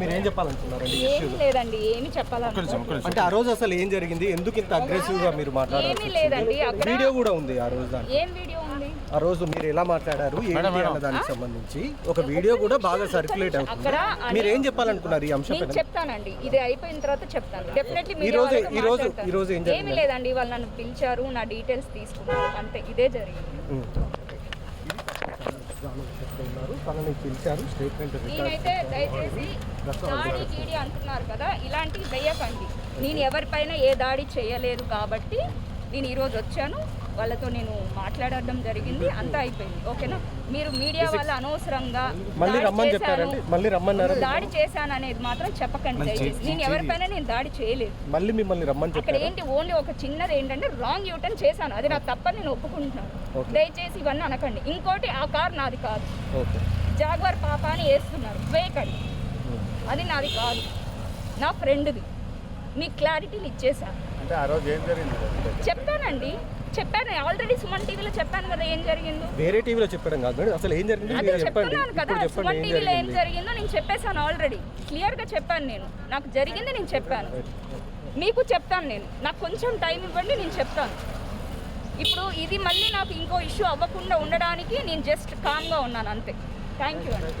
మీరు ఏం చెప్పాలనుకున్నారు? ఏమీ లేదండి, ఏమి చెప్పాలనుకుంటున్నారు అంటే ఆ రోజు అసలు ఏం జరిగింది, ఎందుకు ఇంత అగ్రెసివ్ గా మీరు మాట్లాడారు? ఏమీ లేదండి, అక్కడ వీడియో కూడా ఉంది ఆ రోజు. ఏం వీడియో ఉంది? ఆ రోజు మీరు ఎలా మాట్లాడారు ఏంటి అన్న దానికి సంబంధించి ఒక వీడియో కూడా బాగా సర్క్యులేట్ అవుతుంది. అక్కడ మీరు ఏం చెప్పాలనుకున్నారు ఈ అంశం? నేను చెప్తానండి, ఇది అయిపోయిన తర్వాత చెప్తాను డెఫినెట్లీ. ఈ రోజు ఏమీ లేదండి, వాళ్ళు నన్ను పిలిచారు, నా డీటెయిల్స్ తీసుకున్నారు, అంతే, ఇదే జరిగింది. తనని పిలిచారు, స్టేట్మెంట్. నేనైతే దయచేసి దాడి గీడి అంటున్నారు కదా, ఇలాంటివి వేయకండి. నేను ఎవరిపైన ఏ దాడి చేయలేదు కాబట్టి నేను ఈరోజు వచ్చాను, వాళ్ళతో నేను మాట్లాడడం జరిగింది, అంతా అయిపోయింది, ఓకేనా? మీరు మీడియా వాళ్ళు అనవసరంగా దాడి చేశాను అనేది మాత్రం చెప్పకండి దయచేసి. నేను ఎవరిపైన నేను దాడి చేయలేదు. మళ్ళీ మిమ్మల్ని రమ్మని అక్కడ ఏంటి ఓన్లీ ఒక చిన్నది ఏంటంటే రాంగ్ యూటర్న్ చేశాను, అది నా తప్పని నేను ఒప్పుకుంటున్నాను. దయచేసి ఇవన్నీ అనకండి. ఇంకోటి, ఆ కార్ నాది కాదు, జాగ్వార్ పాప అని వేస్తున్నారు, వేయకండి, అది నాది కాదు, నా ఫ్రెండ్ది. మీకు క్లారిటీలు ఇచ్చేసాను. అంటే ఆ రోజు ఏం జరిగింది చెప్పానండి, చెప్పాను ఆల్రెడీ, సుమన్ టీవీలో చెప్పాను కదా ఏం జరిగిందో. వేరే టీవీలో చెప్పడం కాదు, అసలు ఏం జరిగింది చెప్తున్నాను కదా, సుమన్ టీవీలో ఏం జరిగిందో నేను చెప్పేశాను ఆల్రెడీ, క్లియర్గా చెప్పాను. నేను నాకు జరిగింది నేను చెప్పాను, మీకు చెప్తాను. నేను నాకు కొంచెం టైం ఇవ్వండి, నేను చెప్తాను. ఇప్పుడు ఇది మళ్ళీ నాకు ఇంకో ఇష్యూ అవ్వకుండా ఉండడానికి నేను జస్ట్ కామ్గా ఉన్నాను, అంతే. థ్యాంక్ యూ అండి.